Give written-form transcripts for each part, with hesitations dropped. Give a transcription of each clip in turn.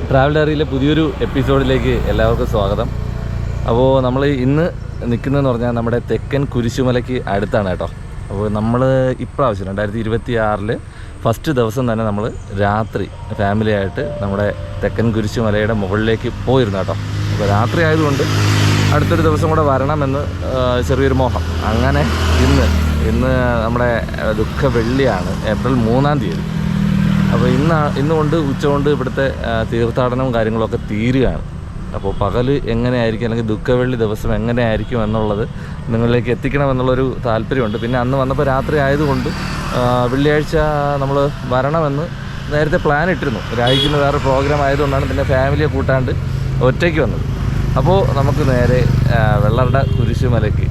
Travel ഡയറിയിലെ പുതിയൊരു എപ്പിസോഡിലേക്ക് എല്ലാവർക്കും സ്വാഗതം. അപ്പോൾ നമ്മൾ ഇന്ന് നിൽക്കുന്നതെന്ന് പറഞ്ഞാൽ നമ്മുടെ തെക്കൻ കുരിശുമലയ്ക്ക് അടുത്താണ് കേട്ടോ. അപ്പോൾ നമ്മൾ ഇപ്രാവശ്യം 2026 ഫസ്റ്റ് ദിവസം തന്നെ നമ്മൾ രാത്രി ഫാമിലിയായിട്ട് നമ്മുടെ തെക്കൻ കുരിശുമലയുടെ മുകളിലേക്ക് പോയിരുന്നു കേട്ടോ. അപ്പോൾ രാത്രി ആയതുകൊണ്ട് അടുത്തൊരു ദിവസം കൂടെ വരണമെന്ന് ചെറിയൊരു മോഹം. അങ്ങനെ ഇന്ന് നമ്മുടെ ദുഃഖ വെള്ളിയാണ്, ഏപ്രിൽ 3-ാം തീയതി. അപ്പോൾ ഇന്നുകൊണ്ട് ഉച്ചകൊണ്ട് ഇവിടുത്തെ തീർത്ഥാടനവും കാര്യങ്ങളൊക്കെ തീരുകയാണ്. അപ്പോൾ പകൽ എങ്ങനെയായിരിക്കും അല്ലെങ്കിൽ ദുഃഖവെള്ളി ദിവസം എങ്ങനെയായിരിക്കും എന്നുള്ളത് നിങ്ങളിലേക്ക് എത്തിക്കണമെന്നുള്ളൊരു താല്പര്യമുണ്ട്. പിന്നെ അന്ന് വന്നപ്പോൾ രാത്രി ആയതുകൊണ്ട് വെള്ളിയാഴ്ച നമ്മൾ വരണമെന്ന് നേരത്തെ പ്ലാൻ ഇട്ടിരുന്നു. രാഹിക്കുന്ന വേറെ പ്രോഗ്രാം ആയതുകൊണ്ടാണ് പിന്നെ ഫാമിലിയെ കൂട്ടാണ്ട് ഒറ്റയ്ക്ക് വന്നത്. അപ്പോൾ നമുക്ക് നേരെ വെള്ളറട കുരിശുമലയ്ക്ക്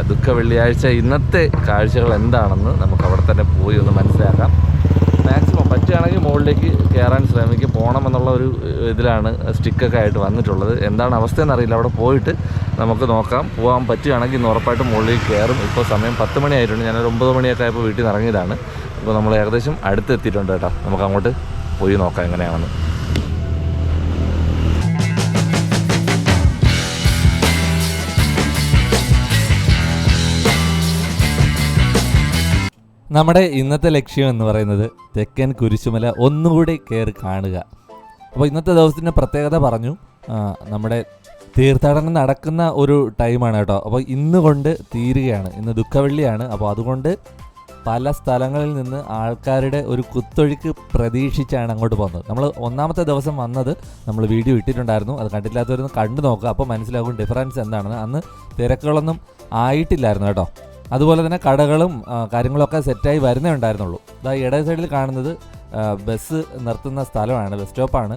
ദുഃഖ വെള്ളിയാഴ്ച ഇന്നത്തെ കാഴ്ചകൾ എന്താണെന്ന് നമുക്ക് അവിടെ തന്നെ പോയി ഒന്ന് മനസ്സിലാക്കാം. മാക്സിമം പറ്റുകയാണെങ്കിൽ മുകളിലേക്ക് കയറാൻ ശ്രമിക്കുക. പോകണമെന്നുള്ള ഒരു ഇതിലാണ് സ്റ്റിക്കൊക്കെ ആയിട്ട് വന്നിട്ടുള്ളത്. എന്താണ് അവസ്ഥയെന്ന് അറിയില്ല. അവിടെ പോയിട്ട് നമുക്ക് നോക്കാം. പോകാൻ പറ്റുകയാണെങ്കിൽ ഇന്ന് ഉറപ്പായിട്ട് മുകളിലേക്ക് കയറും. ഇപ്പോൾ സമയം 10 മണി ആയിട്ടുണ്ട്. ഞാനൊരു 9 മണിയൊക്കെ ആയപ്പോൾ വീട്ടിൽ നിന്ന് ഇറങ്ങിയതാണ്. അപ്പോൾ നമ്മൾ ഏകദേശം അടുത്തെത്തിയിട്ടുണ്ട് കേട്ടോ. നമുക്ക് അങ്ങോട്ട് പോയി നോക്കാം എങ്ങനെയാണെന്ന്. നമ്മുടെ ഇന്നത്തെ ലക്ഷ്യം എന്ന് പറയുന്നത് തെക്കൻ കുരിശുമല ഒന്നുകൂടി കയറി കാണുക. അപ്പോൾ ഇന്നത്തെ ദിവസത്തിൻ്റെ പ്രത്യേകത പറഞ്ഞു, നമ്മുടെ തീർത്ഥാടനം നടക്കുന്ന ഒരു ടൈമാണ് കേട്ടോ. അപ്പോൾ ഇന്ന് കൊണ്ട് തീരുകയാണ്. ഇന്ന് ദുഃഖവെള്ളിയാണ്. അപ്പോൾ അതുകൊണ്ട് പല സ്ഥലങ്ങളിൽ നിന്ന് ആൾക്കാരുടെ ഒരു കുത്തൊഴുക്ക് പ്രതീക്ഷിച്ചാണ് അങ്ങോട്ട് പോകുന്നത്. നമ്മൾ ഒന്നാമത്തെ ദിവസം വന്നത് നമ്മൾ വീഡിയോ ഇട്ടിട്ടുണ്ടായിരുന്നു. അത് കണ്ടില്ലാത്തവരൊന്ന് കണ്ടു നോക്കുക. അപ്പോൾ മനസ്സിലാകും ഡിഫറൻസ് എന്താണെന്ന്. അന്ന് തിരക്കുകളൊന്നും ആയിട്ടില്ലായിരുന്നു കേട്ടോ. അതുപോലെ തന്നെ കടകളും കാര്യങ്ങളൊക്കെ സെറ്റായി വരുന്നേ ഉണ്ടായിരുന്നുള്ളൂ. ഇതാ ഇടേ സൈഡിൽ കാണുന്നത് ബസ് നിർത്തുന്ന സ്ഥലമാണ്, ബസ് സ്റ്റോപ്പാണ്.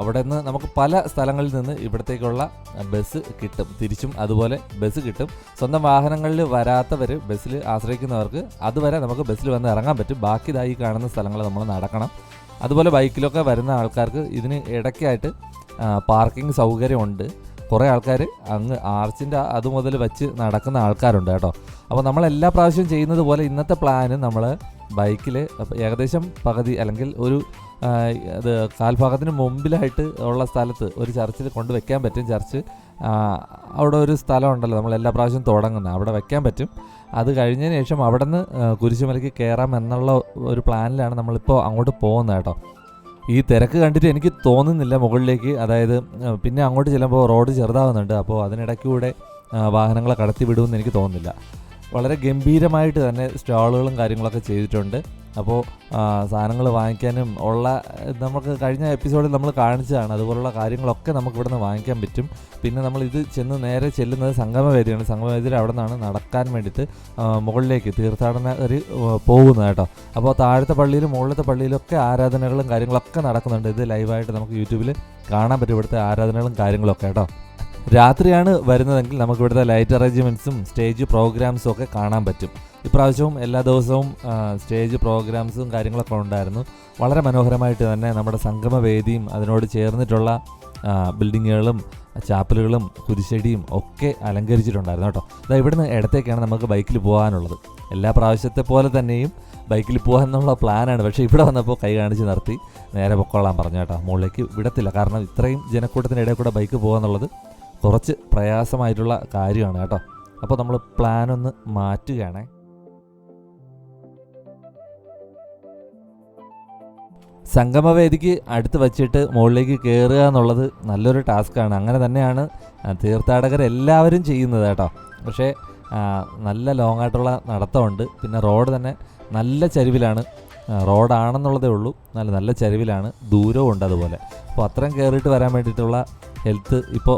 അവിടെ നിന്ന് നമുക്ക് പല സ്ഥലങ്ങളിൽ നിന്ന് ഇവിടത്തേക്കുള്ള ബസ് കിട്ടും. തിരിച്ചും അതുപോലെ ബസ് കിട്ടും. സ്വന്തം വാഹനങ്ങളിൽ വരാത്തവർ, ബസ്സിൽ ആശ്രയിക്കുന്നവർക്ക് അതുവരെ നമുക്ക് ബസ്സിൽ വന്ന് ഇറങ്ങാൻ പറ്റും. ബാക്കി ഇതായി കാണുന്ന സ്ഥലങ്ങൾ നമ്മൾ നടക്കണം. അതുപോലെ ബൈക്കിലൊക്കെ വരുന്ന ആൾക്കാർക്ക് ഇതിന് ഇടയ്ക്കായിട്ട് പാർക്കിംഗ് സൗകര്യമുണ്ട്. കുറേ ആൾക്കാർ അങ്ങ് ആർച്ചിൻ്റെ അതുമുതൽ വെച്ച് നടക്കുന്ന ആൾക്കാരുണ്ട് കേട്ടോ. അപ്പോൾ നമ്മളെല്ലാ പ്രാവശ്യവും ചെയ്യുന്നത് പോലെ ഇന്നത്തെ പ്ലാന് നമ്മൾ ബൈക്കിൽ ഏകദേശം പകുതി അല്ലെങ്കിൽ ഒരു അത് കാൽഭാഗത്തിന് മുമ്പിലായിട്ട് ഉള്ള സ്ഥലത്ത് ഒരു ചർച്ചിൽ കൊണ്ട് വെക്കാൻ പറ്റും. ചർച്ച് അവിടെ ഒരു സ്ഥലം ഉണ്ടല്ലോ നമ്മൾ എല്ലാ പ്രാവശ്യവും തുടങ്ങുന്നത്, അവിടെ വെക്കാൻ പറ്റും. അത് കഴിഞ്ഞതിന് ശേഷം അവിടെ നിന്ന് കുരിശുമലയ്ക്ക് കയറാം എന്നുള്ള ഒരു പ്ലാനിലാണ് നമ്മളിപ്പോൾ അങ്ങോട്ട് പോകുന്നത് കേട്ടോ. ഈ തിരക്ക് കണ്ടിട്ട് എനിക്ക് തോന്നുന്നില്ല മുകളിലേക്ക്, അതായത് പിന്നെ അങ്ങോട്ട് ചെല്ലുമ്പോൾ റോഡ് ചെറുതാവുന്നുണ്ട്. അപ്പോൾ അതിനിടയ്ക്കൂടെ വാഹനങ്ങളെ കടത്തി വിടുമെന്ന് എനിക്ക് തോന്നുന്നില്ല. വളരെ ഗംഭീരമായിട്ട് തന്നെ സ്റ്റാളുകളും കാര്യങ്ങളൊക്കെ ചെയ്തിട്ടുണ്ട്. അപ്പോൾ സാധനങ്ങൾ വാങ്ങിക്കാനും ഉള്ള, നമുക്ക് കഴിഞ്ഞ എപ്പിസോഡിൽ നമ്മൾ കാണിച്ചതാണ്, അതുപോലുള്ള കാര്യങ്ങളൊക്കെ നമുക്ക് ഇവിടെ നിന്ന് വാങ്ങിക്കാൻ പറ്റും. പിന്നെ നമ്മൾ ഇത് നേരെ ചെല്ലുന്നത് സംഗമവേദിയാണ്. സംഗമവേദിയിൽ അവിടെ നിന്നാണ് നടക്കാൻ വേണ്ടിയിട്ട് മുകളിലേക്ക് തീർത്ഥാടകർ പോകുന്നത് കേട്ടോ. അപ്പോൾ താഴത്തെ പള്ളിയിലും മുകളിലത്തെ പള്ളിയിലൊക്കെ ആരാധനകളും കാര്യങ്ങളൊക്കെ നടക്കുന്നുണ്ട്. ഇത് ലൈവായിട്ട് നമുക്ക് യൂട്യൂബിൽ കാണാൻ പറ്റും, ഇവിടുത്തെ ആരാധനകളും കാര്യങ്ങളൊക്കെ കേട്ടോ. രാത്രിയാണ് വരുന്നതെങ്കിൽ നമുക്ക് ഇവിടുത്തെ ലൈറ്റ് അറേഞ്ച്മെൻറ്റ്സും സ്റ്റേജ് പ്രോഗ്രാംസും ഒക്കെ കാണാൻ പറ്റും. ഇപ്രാവശ്യവും എല്ലാ ദിവസവും സ്റ്റേജ് പ്രോഗ്രാംസും കാര്യങ്ങളൊക്കെ ഉണ്ടായിരുന്നു. വളരെ മനോഹരമായിട്ട് തന്നെ നമ്മുടെ സംഗമവേദിയും അതിനോട് ചേർന്നിട്ടുള്ള ബിൽഡിങ്ങുകളും ചാപ്പലുകളും കുരിശടിയും ഒക്കെ അലങ്കരിച്ചിട്ടുണ്ടായിരുന്നു കേട്ടോ. അതായത് ഇവിടുന്ന് ഇടത്തേക്കാണ് നമുക്ക് ബൈക്കിൽ പോകാനുള്ളത്. എല്ലാ പ്രാവശ്യത്തെ പോലെ തന്നെയും ബൈക്കിൽ പോകാമെന്നുള്ള പ്ലാനാണ്. പക്ഷേ ഇവിടെ വന്നപ്പോൾ കൈ കാണിച്ച് നിർത്തി നേരെ പൊക്കോളാൻ പറഞ്ഞു കേട്ടോ. മുകളിലേക്ക് വിടത്തില്ല, കാരണം ഇത്രയും ജനക്കൂട്ടത്തിനിടയിൽ കൂടെ ബൈക്ക് പോകുക എന്നുള്ളത് കുറച്ച് പ്രയാസമായിട്ടുള്ള കാര്യമാണ് കേട്ടോ. അപ്പോൾ നമ്മൾ പ്ലാനൊന്ന് മാറ്റുകയാണേ. സംഗമവേദിക്ക് അടുത്ത് വച്ചിട്ട് മുകളിലേക്ക് കയറുക എന്നുള്ളത് നല്ലൊരു ടാസ്ക്കാണ്. അങ്ങനെ തന്നെയാണ് തീർത്ഥാടകരെല്ലാവരും ചെയ്യുന്നത് കേട്ടോ. പക്ഷേ നല്ല ലോങ് ആയിട്ടുള്ള നടത്തമുണ്ട്. പിന്നെ റോഡ് തന്നെ നല്ല ചരിവിലാണ്. റോഡാണെന്നുള്ളതേ ഉള്ളൂ, നല്ല ചരിവിലാണ്, ദൂരവും ഉണ്ട് അതുപോലെ. അപ്പോൾ അത്രയും കയറിയിട്ട് വരാൻ വേണ്ടിയിട്ടുള്ള ഹെൽത്ത് ഇപ്പോൾ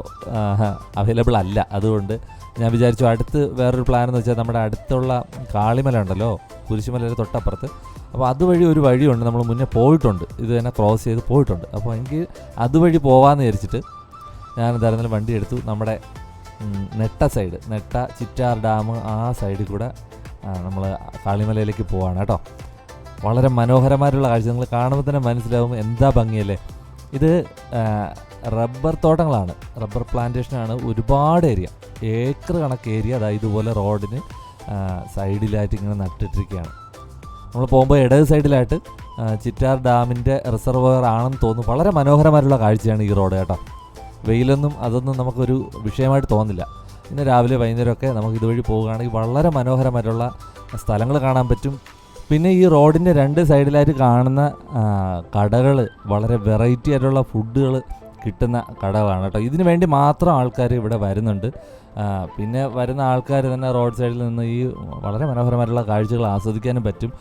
അവൈലബിൾ അല്ല. അതുകൊണ്ട് ഞാൻ വിചാരിച്ചു അടുത്ത് വേറൊരു പ്ലാൻ എന്ന് വെച്ചാൽ നമ്മുടെ അടുത്തുള്ള കാളിമല ഉണ്ടല്ലോ, കുരിശുമലയുടെ തൊട്ടപ്പുറത്ത്. അപ്പോൾ അതുവഴി ഒരു വഴിയുണ്ട്, നമ്മൾ മുന്നേ പോയിട്ടുണ്ട്, ഇത് തന്നെ ക്രോസ് ചെയ്ത് പോയിട്ടുണ്ട്. അപ്പോൾ എനിക്ക് അതുവഴി പോകാമെന്ന് വിചാരിച്ചിട്ട് ഞാൻ എന്തായിരുന്നാലും വണ്ടി എടുത്തു. നമ്മുടെ നെട്ട ചിറ്റാർ ഡാം ആ സൈഡിൽ കൂടെ നമ്മൾ കാളിമലയിലേക്ക് പോവാണ് കേട്ടോ. വളരെ മനോഹരമായിട്ടുള്ള കാഴ്ച, നിങ്ങൾ കാണുമ്പോൾ തന്നെ മനസ്സിലാവും എന്താ ഭംഗിയല്ലേ. ഇത് റബ്ബർ തോട്ടങ്ങളാണ്, റബ്ബർ പ്ലാന്റേഷനാണ്. ഒരുപാട് ഏരിയ, ഏക്കർ കണക്ക് ഏരിയ അതായത് ഇതുപോലെ റോഡിന് സൈഡിലായിട്ട് ഇങ്ങനെ നട്ടിട്ടിരിക്കുകയാണ്. നമ്മൾ പോകുമ്പോൾ ഇടത് സൈഡിലായിട്ട് ചിറ്റാർ ഡാമിൻ്റെ റിസർവോയർ ആണെന്ന് തോന്നുന്നു. വളരെ മനോഹരമായിട്ടുള്ള കാഴ്ചയാണ് ഈ റോഡ് കേട്ടോ. വെയിലൊന്നും അതൊന്നും നമുക്കൊരു വിഷയമായിട്ട് തോന്നില്ല. ഇന്ന് രാവിലെ വൈകുന്നേരമൊക്കെ നമുക്ക് ഇതുവഴി പോവുകയാണെങ്കിൽ വളരെ മനോഹരമായിട്ടുള്ള സ്ഥലങ്ങൾ കാണാൻ പറ്റും. പിന്നെ ഈ റോഡിൻ്റെ 2 സൈഡിലായിട്ട് കാണുന്ന കടകൾ വളരെ വെറൈറ്റി ആയിട്ടുള്ള ഫുഡുകൾ കിട്ടുന്ന കടകളാണ് കേട്ടോ. ഇതിനു വേണ്ടി മാത്രം ആൾക്കാർ ഇവിടെ വരുന്നുണ്ട്. പിന്നെ വരുന്ന ആൾക്കാർ തന്നെ റോഡ് സൈഡിൽ നിന്ന് ഈ വളരെ മനോഹരമായിട്ടുള്ള കാഴ്ചകൾ ആസ്വദിക്കാനും പറ്റും.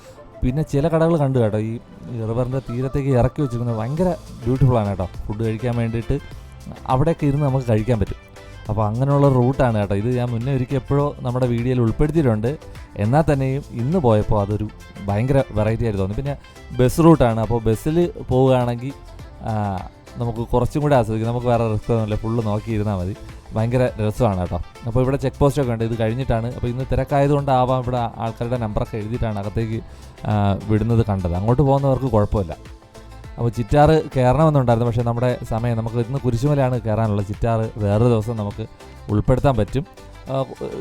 പിന്നെ ചില കടകൾ കണ്ടു കേട്ടോ, ഈ റിവറിൻ്റെ തീരത്തേക്ക് ഇറക്കി വെച്ചിരിക്കുന്നത് ഭയങ്കര ബ്യൂട്ടിഫുള്ളാണ് കേട്ടോ. ഫുഡ് കഴിക്കാൻ വേണ്ടിയിട്ട് അവിടെയൊക്കെ ഇരുന്ന് നമുക്ക് കഴിക്കാൻ പറ്റും. അപ്പോൾ അങ്ങനെയുള്ള റൂട്ടാണ് കേട്ടോ ഇത്. ഞാൻ മുന്നേ ഒരിക്കൽ എപ്പോഴോ നമ്മുടെ വീഡിയോയിൽ ഉൾപ്പെടുത്തിയിട്ടുണ്ട്. എന്നാൽ തന്നെയും ഇന്ന് പോയപ്പോൾ അതൊരു ഭയങ്കര വെറൈറ്റി ആയിട്ട് തോന്നി. പിന്നെ ബസ് റൂട്ടാണ്. അപ്പോൾ ബസ്സിൽ പോവുകയാണെങ്കിൽ നമുക്ക് കുറച്ചും കൂടി ആസ്വദിക്കാം. നമുക്ക് വേറെ റിസ്ക് ഒന്നുമില്ല, ഫുള്ള് നോക്കിയിരുന്നാൽ മതി. ഭയങ്കര രസമാണ് കേട്ടോ. അപ്പോൾ ഇവിടെ ചെക്ക് പോസ്റ്റൊക്കെ ഉണ്ട്. ഇത് കഴിഞ്ഞിട്ടാണ്. അപ്പോൾ ഇന്ന് തിരക്കായതുകൊണ്ടാവാം ഇവിടെ ആൾക്കാരുടെ നമ്പറൊക്കെ എഴുതിയിട്ടാണ് അകത്തേക്ക് വിടുന്നത് കണ്ടത്. അങ്ങോട്ട് പോകുന്നവർക്ക് കുഴപ്പമില്ല. അപ്പോൾ ചിറ്റാറ് കയറണമെന്നുണ്ടായിരുന്നു, പക്ഷേ നമ്മുടെ സമയം നമുക്ക് ഇന്ന് കുരിശുമലയാണ് കയറാനുള്ളത്. ചിറ്റാറ് വേറൊരു ദിവസം നമുക്ക് ഉൾപ്പെടുത്താൻ പറ്റും.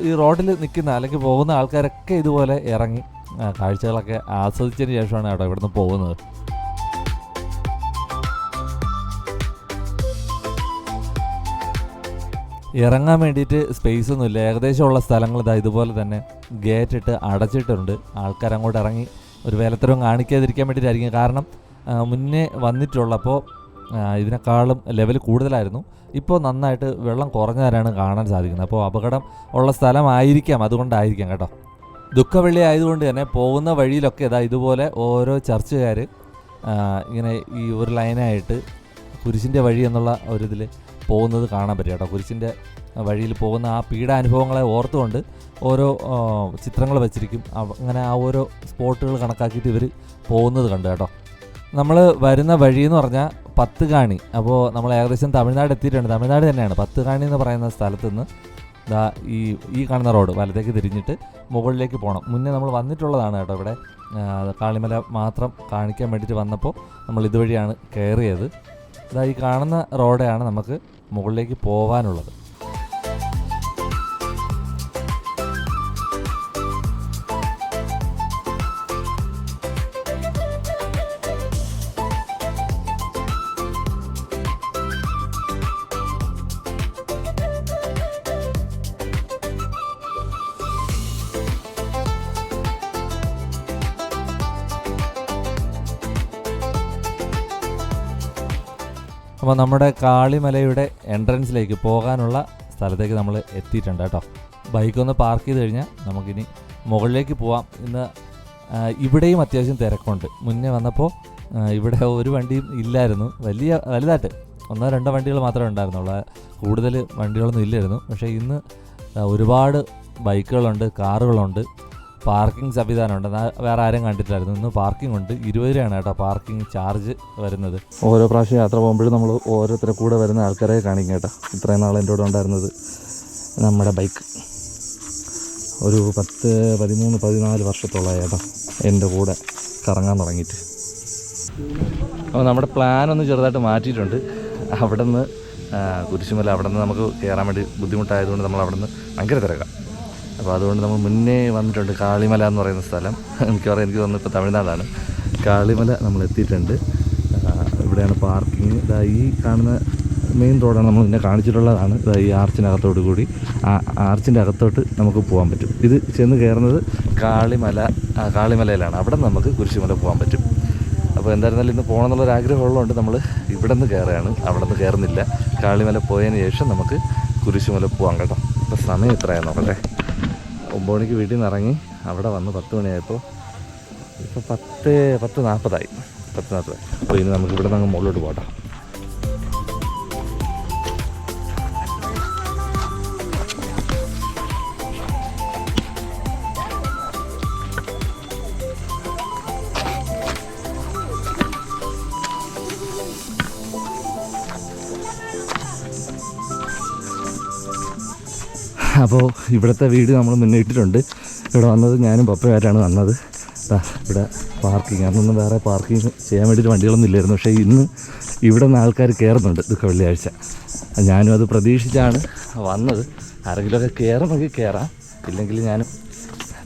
ഈ റോഡിൽ നിൽക്കുന്ന അല്ലെങ്കിൽ പോകുന്ന ആൾക്കാരൊക്കെ ഇതുപോലെ ഇറങ്ങി കാഴ്ചകളൊക്കെ ആസ്വദിച്ചതിന് ശേഷമാണ് കേട്ടോ ഇവിടുന്ന് പോകുന്നത്. ഇറങ്ങാൻ വേണ്ടിയിട്ട് സ്പേസ് ഒന്നുമില്ല. ഏകദേശമുള്ള സ്ഥലങ്ങൾ ഇതാ ഇതുപോലെ തന്നെ ഗേറ്റ് ഇട്ട് അടച്ചിട്ടുണ്ട്. ആൾക്കാർ അങ്ങോട്ട് ഇറങ്ങി ഒരു വേലത്തരവും കാണിക്കാതിരിക്കാൻ വേണ്ടിയിട്ടായിരിക്കും. കാരണം മുന്നേ വന്നിട്ടുള്ളപ്പോൾ ഇതിനേക്കാളും ലെവൽ കൂടുതലായിരുന്നു. ഇപ്പോൾ നന്നായിട്ട് വെള്ളം കുറഞ്ഞവരാണ് കാണാൻ സാധിക്കുന്നത്. അപ്പോൾ അപകടം ഉള്ള സ്ഥലമായിരിക്കാം, അതുകൊണ്ടായിരിക്കാം കേട്ടോ. ദുഃഖവെള്ളി ആയതുകൊണ്ട് തന്നെ പോകുന്ന വഴിയിലൊക്കെ ഇതാ ഇതുപോലെ ഓരോ ചർച്ചുകാർ ഇങ്ങനെ ഈ ഒരു ലൈനായിട്ട് കുരിശിൻ്റെ വഴി എന്നുള്ള ഒരിതിൽ പോകുന്നത് കാണാൻ പറ്റും കേട്ടോ. കുരിശിൻ്റെ വഴിയിൽ പോകുന്ന ആ പീഡാനുഭവങ്ങളെ ഓർത്തുകൊണ്ട് ഓരോ ചിത്രങ്ങൾ വെച്ചിരിക്കും. അങ്ങനെ ആ ഓരോ സ്പോട്ടുകൾ കണക്കാക്കിയിട്ട് ഇവർ പോകുന്നത് കണ്ടു കേട്ടോ. നമ്മൾ വരുന്ന വഴി എന്ന് പറഞ്ഞാൽ പത്തുകാണി. അപ്പോൾ നമ്മൾ ഏകദേശം തമിഴ്നാട് എത്തിയിട്ടുണ്ട്. തമിഴ്നാട് തന്നെയാണ്. പത്തുകാണി എന്ന് പറയുന്ന സ്ഥലത്ത് നിന്ന് ഈ കാണുന്ന റോഡ് വലത്തേക്ക് തിരിഞ്ഞിട്ട് മുകളിലേക്ക് പോകണം. മുന്നേ നമ്മൾ വന്നിട്ടുള്ളതാണ് കേട്ടോ. ഇവിടെ കാളിമല മാത്രം കാണിക്കാൻ വേണ്ടിയിട്ട് വന്നപ്പോൾ നമ്മൾ ഇതുവഴിയാണ് കയറിയത്. ഈ കാണുന്ന റോഡാണ് നമുക്ക് മുകളിലേക്ക് പോകാനുള്ളത്. അപ്പോൾ നമ്മുടെ കാളിമലയുടെ എൻട്രൻസിലേക്ക് പോകാനുള്ള സ്ഥലത്തേക്ക് നമ്മൾ എത്തിയിട്ടുണ്ട് കേട്ടോ. ബൈക്കൊന്ന് പാർക്ക് ചെയ്ത് കഴിഞ്ഞാൽ നമുക്കിനി മുകളിലേക്ക് പോവാം. ഇന്ന് ഇവിടെയും അത്യാവശ്യം തിരക്കുണ്ട്. മുന്നേ വന്നപ്പോൾ ഇവിടെ ഒരു വണ്ടിയും ഇല്ലായിരുന്നു. വലുതായിട്ട് 1-2 വണ്ടികൾ മാത്രമേ ഉണ്ടായിരുന്നുള്ളൂ. കൂടുതൽ വണ്ടികളൊന്നും ഇല്ലായിരുന്നു. പക്ഷേ ഇന്ന് ഒരുപാട് ബൈക്കുകളുണ്ട്, കാറുകളുണ്ട്, പാർക്കിംഗ് സംവിധാനമുണ്ട്. വേറെ ആരും കണ്ടിട്ടില്ലായിരുന്നു. ഇന്ന് പാർക്കിംഗ് ഉണ്ട്. 20 രൂപയാണ് കേട്ടോ പാർക്കിംഗ് ചാർജ് വരുന്നത്. ഓരോ പ്രാവശ്യം യാത്ര പോകുമ്പോഴും നമ്മൾ ഓരോരുത്തരെ കൂടെ വരുന്ന ആൾക്കാരെ കാണിക്കും കേട്ടോ. ഇത്രയും നാൾ എൻ്റെ കൂടെ ഉണ്ടായിരുന്നത് നമ്മുടെ ബൈക്ക് ഒരു 13-14 വർഷത്തോളമായി കേട്ടോ എൻ്റെ കൂടെ കറങ്ങാൻ തുടങ്ങിയിട്ട്. അപ്പോൾ നമ്മുടെ പ്ലാനൊന്ന് ചെറുതായിട്ട് മാറ്റിയിട്ടുണ്ട്. അവിടെ നിന്ന് കുരിശുമല അവിടെ നിന്ന് നമുക്ക് കയറാൻ വേണ്ടി ബുദ്ധിമുട്ടായതുകൊണ്ട് നമ്മൾ അവിടെ നിന്ന് ഭയങ്കര തിരക്കാം. അപ്പോൾ അതുകൊണ്ട് നമ്മൾ മുന്നേ വന്നിട്ടുണ്ട്. കാളിമല എന്ന് പറയുന്ന സ്ഥലം എനിക്ക് തോന്നുന്നു ഇപ്പോൾ തമിഴ്നാടാണ്. കാളിമല നമ്മൾ എത്തിയിട്ടുണ്ട്. ഇവിടെയാണ് പാർക്കിങ്. ഈ കാണുന്ന മെയിൻ റോഡാണ് നമ്മൾ ഇന്നെ കാണിച്ചിട്ടുള്ളതാണ്. ഈ ആർച്ചിനകത്തോട്ട് കൂടി ആർച്ചിൻ്റെ അകത്തോട്ട് നമുക്ക് പോകാൻ പറ്റും. ഇത് ചെന്ന് കയറുന്നത് കാളിമലയിലാണ്. അവിടെ നിന്ന് നമുക്ക് കുരിശുമല പോകാൻ പറ്റും. അപ്പോൾ എന്തായിരുന്നാലും ഇന്ന് പോകണമെന്നുള്ളൊരാഗ്രഹമുള്ളതുകൊണ്ട് നമ്മൾ ഇവിടെ നിന്ന് കയറുകയാണ്. അവിടെ നിന്ന് കയറുന്നില്ല. കാളിമല പോയതിന് ശേഷം നമുക്ക് കുരിശുമല പോകാം കേട്ടോ. ഇപ്പോൾ സമയം എത്രയാണ് നോക്കട്ടെ. 9 മണിക്ക് വീട്ടിൽ നിന്ന് ഇറങ്ങി അവിടെ വന്ന് 10 മണിയായപ്പോൾ ഇപ്പോൾ 10:40 അപ്പോൾ ഇനി നമുക്ക് ഇവിടെ നിന്ന് അങ്ങ് മുകളിലോട്ട് പോകട്ടോ. അപ്പോൾ ഇവിടുത്തെ വീട് നമ്മൾ മുന്നേ ഇട്ടിട്ടുണ്ട്. ഇവിടെ വന്നത് ഞാനും പപ്പയുമായിട്ടാണ് വന്നത്. ഇവിടെ പാർക്കിങ് അന്നൊന്നും വേറെ പാർക്കിങ് ചെയ്യാൻ വേണ്ടിയിട്ട് വണ്ടികളൊന്നും ഇല്ലായിരുന്നു. പക്ഷേ ഇന്ന് ഇവിടെ നിന്ന് ആൾക്കാർ കയറുന്നുണ്ട് ദുഃഖ വെള്ളിയാഴ്ച. ഞാനും അത് പ്രതീക്ഷിച്ചാണ് വന്നത്. ആരെങ്കിലുമൊക്കെ കയറുമെങ്കിൽ കയറാം, ഇല്ലെങ്കിൽ ഞാനും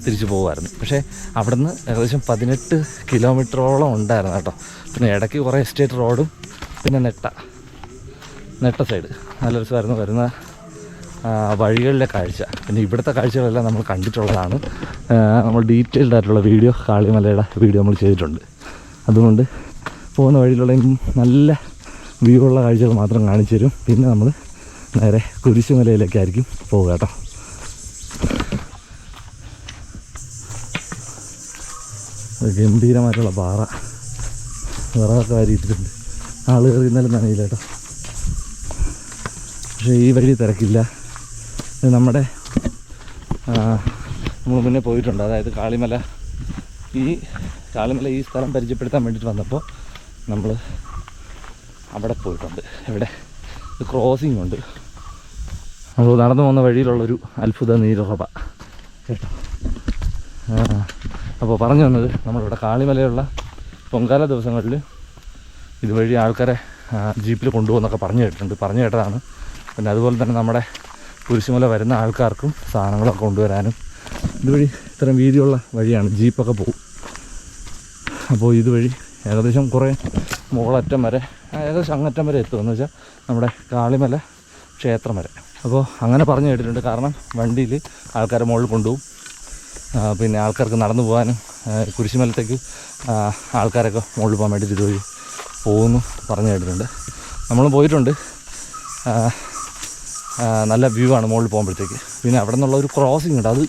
തിരിച്ചു പോകുമായിരുന്നു. പക്ഷേ അവിടെ നിന്ന് ഏകദേശം 18 കിലോമീറ്ററോളം ഉണ്ടായിരുന്നു കേട്ടോ. പിന്നെ ഇടയ്ക്ക് കുറേ എസ്റ്റേറ്റ് റോഡും പിന്നെ നെട്ട സൈഡ് നല്ല രസമായിരുന്നു. വരുന്ന വഴികളിലെ കാഴ്ച, പിന്നെ ഇവിടുത്തെ കാഴ്ചകളെല്ലാം നമ്മൾ കണ്ടിട്ടുള്ളതാണ്. നമ്മൾ ഡീറ്റെയിൽഡ് ആയിട്ടുള്ള വീഡിയോ, കാളിമലയുടെ വീഡിയോ നമ്മൾ ചെയ്തിട്ടുണ്ട്. അതുകൊണ്ട് പോകുന്ന വഴിയിലുള്ള നല്ല വ്യൂ ഉള്ള കാഴ്ചകൾ മാത്രം കാണിച്ചു തരും. പിന്നെ നമ്മൾ നേരെ കുരിശുമലയിലേക്കായിരിക്കും പോവുക കേട്ടോ. ഗംഭീരമായിട്ടുള്ള പാറ, വിറകൊക്കെ വാരിയിട്ടിട്ടുണ്ട്. ആളുകൾ ഇന്നലെ നനയില്ല കേട്ടോ. പക്ഷേ ഈ വഴി തിരക്കില്ല. നമ്മൾ മുന്നേ പോയിട്ടുണ്ട്. അതായത് കാളിമല ഈ സ്ഥലം പരിചയപ്പെടുത്താൻ വേണ്ടിയിട്ട് വന്നപ്പോൾ നമ്മൾ അവിടെ പോയിട്ടുണ്ട്. ഇവിടെ ക്രോസിംഗ് ഉണ്ട്. നമ്മൾ നടന്നു പോകുന്ന വഴിയിലുള്ളൊരു അത്ഭുത നീരുറവ കേട്ടോ. അപ്പോൾ പറഞ്ഞു വന്നത്, നമ്മളിവിടെ കാളിമലയുള്ള പൊങ്കാല ദിവസങ്ങളിൽ ഇതുവഴി ആൾക്കാരെ ജീപ്പിൽ കൊണ്ടുപോകുന്നൊക്കെ പറഞ്ഞു കേട്ടതാണ്. പിന്നെ അതുപോലെ തന്നെ നമ്മുടെ കുരിശുമല വരുന്ന ആൾക്കാർക്കും സാധനങ്ങളൊക്കെ കൊണ്ടുവരാനും ഇതുവഴി ഇത്രയും വീതിയുള്ള വഴിയാണ്, ജീപ്പൊക്കെ പോകും. അപ്പോൾ ഇതുവഴി ഏകദേശം കുറേ മുകളറ്റം വരെ, ഏകദേശം അങ്ങറ്റം വരെ എത്തുമെന്ന് വെച്ചാൽ നമ്മുടെ കാളിമല ക്ഷേത്രം വരെ. അപ്പോൾ അങ്ങനെ പറഞ്ഞു കേട്ടിട്ടുണ്ട്. കാരണം വണ്ടിയിൽ ആൾക്കാരെ മുകളിൽ കൊണ്ടുപോകും. പിന്നെ ആൾക്കാർക്ക് നടന്നു പോകാനും കുരിശുമലത്തേക്ക് ആൾക്കാരൊക്കെ മുകളിൽ പോകാൻ വേണ്ടിയിട്ട് ഇതുവഴി പോകുന്നു പറഞ്ഞു കേട്ടിട്ടുണ്ട്. നമ്മളും പോയിട്ടുണ്ട്. നല്ല വ്യൂ ആണ് മുകളിൽ പോകുമ്പോഴത്തേക്ക്. പിന്നെ അവിടെ നിന്നുള്ള ഒരു ക്രോസിംഗ് ഉണ്ട്, അത്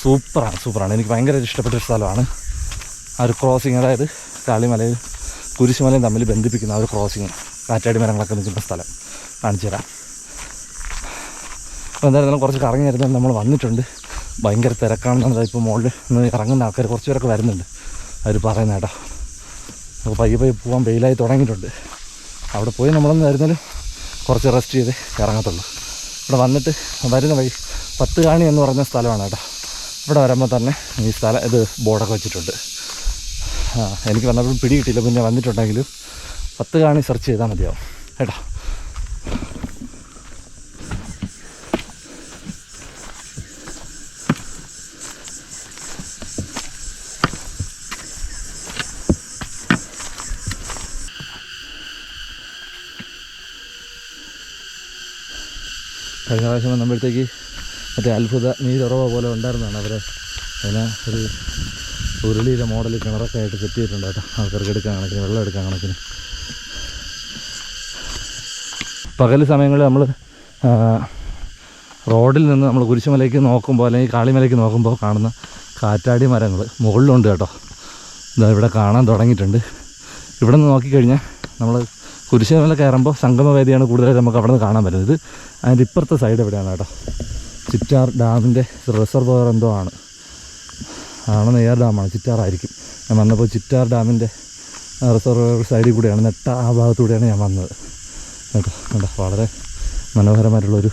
സൂപ്പറാണ്. എനിക്ക് ഭയങ്കര ഇഷ്ടപ്പെട്ടൊരു സ്ഥലമാണ് ആ ഒരു ക്രോസിങ്. അതായത് കാളിമലയും കുരിശുമലയും തമ്മിൽ ബന്ധിപ്പിക്കുന്ന ആ ഒരു ക്രോസിങ്, കാറ്റാടി മരങ്ങളൊക്കെ നിൽക്കുന്ന സ്ഥലം കാണിച്ചു തരാം. അപ്പോൾ എന്തായാലും കുറച്ച് കറങ്ങി വരുന്നത് നമ്മൾ വന്നിട്ടുണ്ട്. ഭയങ്കര തിരക്കാണെന്നുള്ളത് ഇപ്പോൾ മുകളിൽ നിന്ന് ഇറങ്ങുന്ന ആൾക്കാർ കുറച്ച് പേരൊക്കെ വരുന്നുണ്ട്, അവർ പറയുന്ന കേട്ടോ. അപ്പോൾ പയ്യെ പോകാൻ വെയിലായി തുടങ്ങിയിട്ടുണ്ട്. അവിടെ പോയി നമ്മളൊന്ന് വരുന്നാലും കുറച്ച് റെസ്റ്റ് ചെയ്ത് ഇറങ്ങത്തുള്ളൂ. ഇവിടെ വന്നിട്ട് വരുന്ന വഴി 10 കാണി എന്ന് പറയുന്ന സ്ഥലമാണ് കേട്ടോ. ഇവിടെ വരുമ്പോൾ തന്നെ ഈ ഇത് ബോർഡൊക്കെ വെച്ചിട്ടുണ്ട്. എനിക്ക് വന്നപ്പോഴും പിടി കിട്ടിയില്ല, പിന്നെ വന്നിട്ടുണ്ടെങ്കിലും 10 കാണി സെർച്ച് ചെയ്താൽ മതിയാവും കേട്ടോ. കഴിഞ്ഞ പ്രാവശ്യം വന്നപ്പോഴത്തേക്ക് മറ്റേ അത്ഭുത നീരുറവ പോലെ ഉണ്ടായിരുന്നതാണ്. അതിനെ ഒരു ഉരുളിയിലെ മോഡൽ കിണറൊക്കെ ആയിട്ട് സെറ്റ് ചെയ്തിട്ടുണ്ട് കേട്ടോ. ആൾക്കാർക്ക് എടുക്കാൻ കണക്കിന്, വെള്ളം എടുക്കാൻ കണക്കിന്. പകൽ സമയങ്ങളിൽ നമ്മൾ റോഡിൽ നിന്ന് നമ്മൾ കുരിശുമലയ്ക്ക് നോക്കുമ്പോൾ അല്ലെങ്കിൽ കാളിമലയ്ക്ക് നോക്കുമ്പോൾ കാണുന്ന കാറ്റാടി മരങ്ങൾ മുകളിലുണ്ട് കേട്ടോ. ഇതാ ഇവിടെ കാണാൻ തുടങ്ങിയിട്ടുണ്ട്. ഇവിടെ നിന്ന് നോക്കിക്കഴിഞ്ഞാൽ നമ്മൾ കുരിശുമല കയറുമ്പോൾ സംഗമവേദിയാണ് കൂടുതലായിട്ട് നമുക്ക് അവിടെ നിന്ന് കാണാൻ പറ്റുന്നത്. അതിൻ്റെ ഇപ്പുറത്തെ സൈഡ് എവിടെയാണ് കേട്ടോ, ചിറ്റാർ ഡാമിൻ്റെ റിസർവോയർ എന്തോ ആണ് നെയ്യാർ ഡാമാണ്, ചിറ്റാറായിരിക്കും. ഞാൻ വന്നപ്പോൾ ചിറ്റാർ ഡാമിൻ്റെ റിസർവോയർ സൈഡിൽ കൂടെയാണ്, നെട്ട ആ ഭാഗത്തൂടെയാണ് ഞാൻ വന്നത് കേട്ടോ. വളരെ മനോഹരമായിട്ടുള്ളൊരു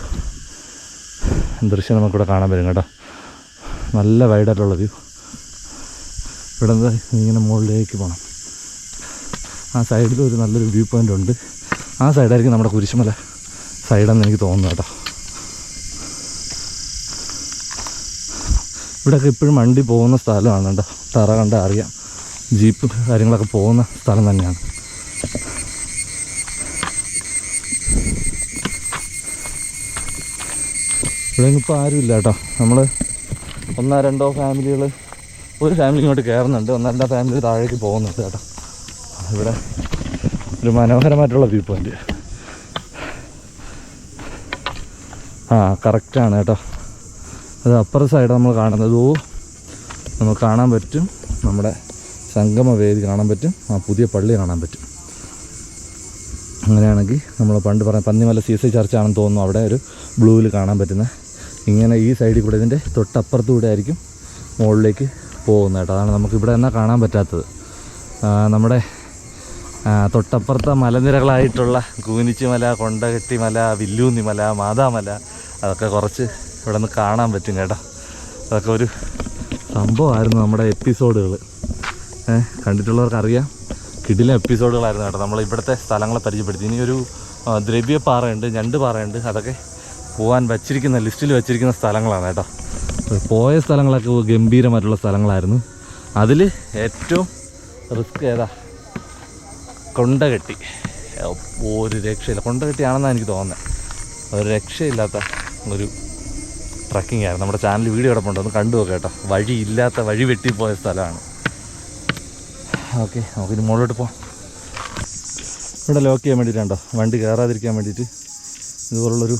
ദൃശ്യം നമുക്കിവിടെ കാണാൻ പറ്റും കേട്ടോ. നല്ല വൈഡായിട്ടുള്ള വ്യൂ. ഇവിടെ നിന്ന് ഇങ്ങനെ മുകളിലേക്ക് പോകണം. ആ സൈഡിൽ ഒരു നല്ലൊരു വ്യൂ പോയിൻ്റ് ഉണ്ട്. ആ സൈഡായിരിക്കും നമ്മുടെ കുരിശുമല സൈഡെന്ന് എനിക്ക് തോന്നുന്നു കേട്ടോ. ഇവിടെയൊക്കെ ഇപ്പോഴും വണ്ടി പോകുന്ന സ്ഥലമാണ് കേട്ടോ. തറ കണ്ടാൽ അറിയാം, ജീപ്പ് കാര്യങ്ങളൊക്കെ പോകുന്ന സ്ഥലം തന്നെയാണ്. ഇവിടെ ഇപ്പോൾ ആരുമില്ല കേട്ടോ. നമ്മൾ 1-2 ഫാമിലികൾ, ഒരു ഫാമിലി ഇങ്ങോട്ട് കയറുന്നുണ്ട്, 1-2 ഫാമിലി താഴേക്ക് പോകുന്നുണ്ട് കേട്ടോ. ഇവിടെ ഒരു മനോഹരമായിട്ടുള്ള വ്യൂ പോയിൻ്റ്. കറക്റ്റാണ് കേട്ടോ. അത് അപ്പുറ സൈഡ് നമ്മൾ കാണുന്നത് നമുക്ക് കാണാൻ പറ്റും, നമ്മുടെ സംഗമവേദി കാണാൻ പറ്റും, ആ പുതിയ പള്ളി കാണാൻ പറ്റും. അങ്ങനെയാണെങ്കിൽ നമ്മൾ പണ്ട് പറഞ്ഞ പന്നിമല CSI ചർച്ചാണെന്ന് തോന്നുന്നു, അവിടെ ഒരു ബ്ലൂവിൽ കാണാൻ പറ്റുന്ന. ഇങ്ങനെ ഈ സൈഡിൽ കൂടെ, ഇതിൻ്റെ തൊട്ടപ്പുറത്തൂടെ ആയിരിക്കും മുകളിലേക്ക് പോകുന്നത് കേട്ടോ. അതാണ് നമുക്കിവിടെ എന്നാൽ കാണാൻ പറ്റാത്തത്. നമ്മുടെ തൊട്ടപ്പുറത്തെ മലനിരകളായിട്ടുള്ള കൂനിച്ചിമല, കൊണ്ടകെട്ടിമല, വില്ലൂന്നിമല, മാതാമല, അതൊക്കെ കുറച്ച് ഇവിടെ നിന്ന് കാണാൻ പറ്റും കേട്ടോ. അതൊക്കെ ഒരു സംഭവമായിരുന്നു നമ്മുടെ എപ്പിസോഡുകൾ. കണ്ടിട്ടുള്ളവർക്കറിയാം, കിടിലൻ എപ്പിസോഡുകളായിരുന്നു കേട്ടോ. നമ്മൾ ഇവിടുത്തെ സ്ഥലങ്ങളെ പരിചയപ്പെടുത്തി. ഇനിയൊരു ദ്രവ്യപ്പാറയുണ്ട്, ഞണ്ട് പാറയുണ്ട്, അതൊക്കെ പോകാൻ ലിസ്റ്റിൽ വെച്ചിരിക്കുന്ന സ്ഥലങ്ങളാണ് കേട്ടോ. പോയ സ്ഥലങ്ങളൊക്കെ ഗംഭീരമായിട്ടുള്ള സ്ഥലങ്ങളായിരുന്നു. അതിൽ ഏറ്റവും റിസ്ക് ഏതാ? കൊണ്ടകെട്ടി. ഒരു രക്ഷയില്ല. കൊണ്ടകെട്ടിയാണെന്നാണ് എനിക്ക് തോന്നുന്നത്. ഒരു രക്ഷയില്ലാത്ത ഒരു ട്രക്കിംഗ് ആയിരുന്നു. നമ്മുടെ ചാനൽ വീഡിയോ കിടപ്പുണ്ട്, ഒന്ന് കണ്ടു നോക്കാം കേട്ടോ. വഴിയില്ലാത്ത വഴി വെട്ടിപ്പോയ സ്ഥലമാണ്. ഓക്കെ, നമുക്കിനി മുകളിലോട്ട് പോകാം. ഇവിടെ ലോക്ക് ചെയ്യാൻ വേണ്ടിയിട്ടുണ്ടോ, വണ്ടി കയറാതിരിക്കാൻ വേണ്ടിയിട്ട് ഇതുപോലുള്ളൊരു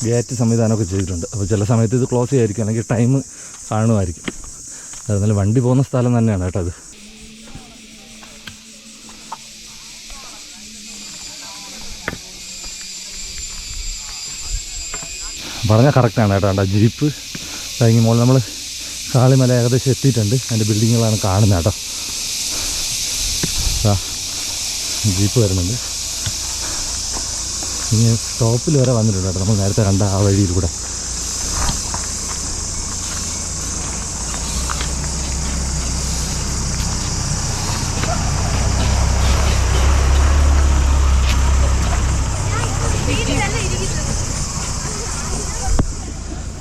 ഗേറ്റ് സംവിധാനമൊക്കെ ചെയ്തിട്ടുണ്ട്. അപ്പോൾ ചില സമയത്ത് ഇത് ക്ലോസ് ചെയ്യായിരിക്കും, അല്ലെങ്കിൽ ടൈം കാണുമായിരിക്കും. അതെന്നാലും വണ്ടി പോകുന്ന സ്ഥലം തന്നെയാണ് കേട്ടോ അത്. പറഞ്ഞാൽ കറക്റ്റാണ് കേട്ടോ. കേട്ടോ ജീപ്പ് കഴിഞ്ഞ മുകളിൽ നമ്മൾ കാളിമല ഏകദേശം എത്തിയിട്ടുണ്ട്. അതിൻ്റെ ബിൽഡിങ്ങുകളാണ് കാണുന്നത് കേട്ടോ. ജീപ്പ് വരുന്നുണ്ട്. ഇനി ടോപ്പിൽ വരെ വന്നിട്ടുണ്ട് കേട്ടോ. നമ്മൾ നേരത്തെ കണ്ട ആ വഴിയിൽ കൂടെ.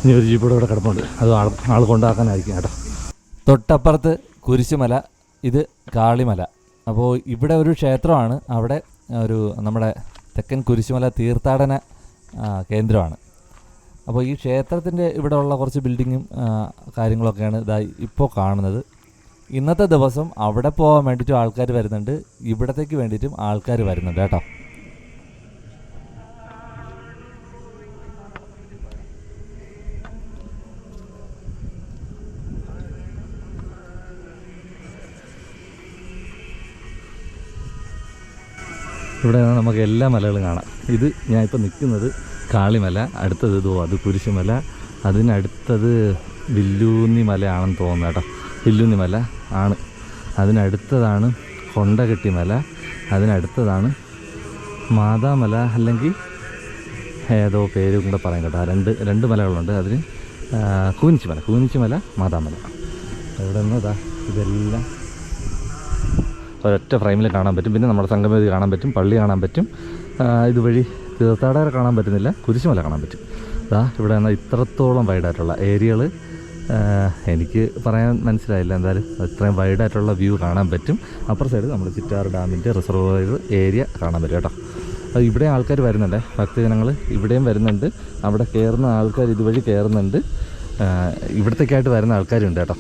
ഇനി ഒരു ജീപ്പ് ഇവിടെ കിടപ്പുണ്ട്. അത് ആൾ കൊണ്ടാക്കാനായിരിക്കും കേട്ടോ. തൊട്ടപ്പുറത്ത് കുരിശുമല, ഇത് കാളിമല. അപ്പോൾ ഇവിടെ ഒരു ക്ഷേത്രമാണ്. അവിടെ ഒരു നമ്മുടെ തെക്കൻ കുരിശുമല തീർത്ഥാടന കേന്ദ്രമാണ്. അപ്പോൾ ഈ ക്ഷേത്രത്തിൻ്റെ ഇവിടെ ഉള്ള കുറച്ച് ബിൽഡിങ്ങും കാര്യങ്ങളൊക്കെയാണ് ഇതായി ഇപ്പോൾ കാണുന്നത്. ഇന്നത്തെ ദിവസം അവിടെ പോകാൻ വേണ്ടിയിട്ടും ആൾക്കാർ വരുന്നുണ്ട്, ഇവിടത്തേക്ക് വേണ്ടിയിട്ടും ആൾക്കാർ വരുന്നുണ്ട് കേട്ടോ. ഇവിടെ നമുക്ക് എല്ലാ മലകളും കാണാം. ഇത് ഞാനിപ്പോൾ നിൽക്കുന്നത് കാളിമല, അടുത്തത് ഇതോ അത് കുരിശുമല, അതിനടുത്തത് വില്ലൂന്നി മലയാണെന്ന് തോന്നുന്നു കേട്ടോ. വില്ലൂന്നി മല ആണ്. അതിനടുത്തതാണ് കൊണ്ടകെട്ടി മല, അതിനടുത്തതാണ് മാതാമല, അല്ലെങ്കിൽ ഏതോ പേരും കൂടെ പറയാം കേട്ടോ. രണ്ട് മലകളുണ്ട്. അതിന് കൂനിച്ചിമല, മാതാമല. ഇവിടെ നിന്ന് ഇതെല്ലാം ഒരൊറ്റ ഫ്രെയിമിൽ കാണാൻ പറ്റും. പിന്നെ നമ്മുടെ സംഗമവേദി കാണാൻ പറ്റും, പള്ളി കാണാൻ പറ്റും. ഇതുവഴി തീർത്ഥാടകരെ കാണാൻ പറ്റുന്നില്ല, കുരിശുമല കാണാൻ പറ്റും. ഇവിടെ എന്നാൽ ഇത്രത്തോളം വൈഡായിട്ടുള്ള ഏരിയകൾ എനിക്ക് പറയാൻ മനസ്സിലായില്ല. എന്തായാലും ഇത്രയും വൈഡായിട്ടുള്ള വ്യൂ കാണാൻ പറ്റും. അപ്പുറ സൈഡ് നമ്മൾ ചിറ്റാർ ഡാമിൻ്റെ റിസർവോയർ ഏരിയ കാണാൻ പറ്റും കേട്ടോ. അത് ഇവിടെ ആൾക്കാർ വരുന്നുണ്ട്, ഭക്തജനങ്ങൾ ഇവിടെയും വരുന്നുണ്ട്. അവിടെ കയറുന്ന ആൾക്കാർ ഇതുവഴി കയറുന്നുണ്ട്. ഇവിടത്തേക്കായിട്ട് വരുന്ന ആൾക്കാരുണ്ട് കേട്ടോ.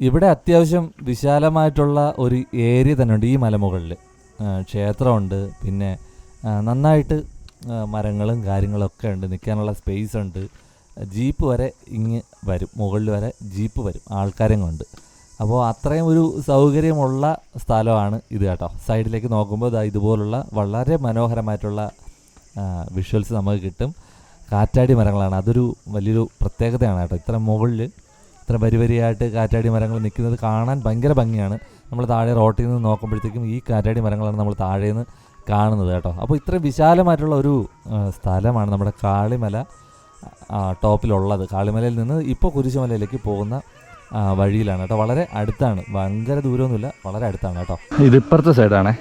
ഇവിടെ അത്യാവശ്യം വിശാലമായിട്ടുള്ള ഒരു ഏരിയ തന്നെ ഉണ്ട്. ഈ മലമുകളിൽ ക്ഷേത്രമുണ്ട്, പിന്നെ നന്നായിട്ട് മരങ്ങളും കാര്യങ്ങളൊക്കെ ഉണ്ട്, നിൽക്കാനുള്ള സ്പേസ് ഉണ്ട്. ജീപ്പ് വരെ ഇങ്ങ് വരും, മുകളിൽ വരെ ജീപ്പ് വരും ആൾക്കാരും കൊണ്ട്. അപ്പോൾ അത്രയും ഒരു സൗകര്യമുള്ള സ്ഥലമാണ് ഇത് കേട്ടോ. സൈഡിലേക്ക് നോക്കുമ്പോൾ ഇതുപോലുള്ള വളരെ മനോഹരമായിട്ടുള്ള വിഷ്വൽസ് നമുക്ക് കിട്ടും. കാറ്റാടി മരങ്ങളാണ്, അതൊരു വലിയൊരു പ്രത്യേകതയാണ് കേട്ടോ. ഇത്ര മുകളിൽ ഇത്ര വരിവരിയായിട്ട് കാറ്റാടി മരങ്ങൾ നിൽക്കുന്നത് കാണാൻ ഭയങ്കര ഭംഗിയാണ്. നമ്മൾ താഴെ റോട്ടിൽ നിന്ന് നോക്കുമ്പോഴത്തേക്കും ഈ കാറ്റാടി മരങ്ങളാണ് നമ്മൾ താഴെ നിന്ന് കാണുന്നത് കേട്ടോ. അപ്പോൾ ഇത്ര വിശാലമായിട്ടുള്ള ഒരു സ്ഥലമാണ് നമ്മുടെ കാളിമല ടോപ്പിലുള്ളത്. കാളിമലയിൽ നിന്ന് ഇപ്പോൾ കുരിശുമലയിലേക്ക് പോകുന്ന വഴിയിലാണ് കേട്ടോ. വളരെ അടുത്താണ്, ഭയങ്കര ദൂരമൊന്നുമില്ല, വളരെ അടുത്താണ് കേട്ടോ. ഇതിപ്പുറത്തെ സൈഡാണേ.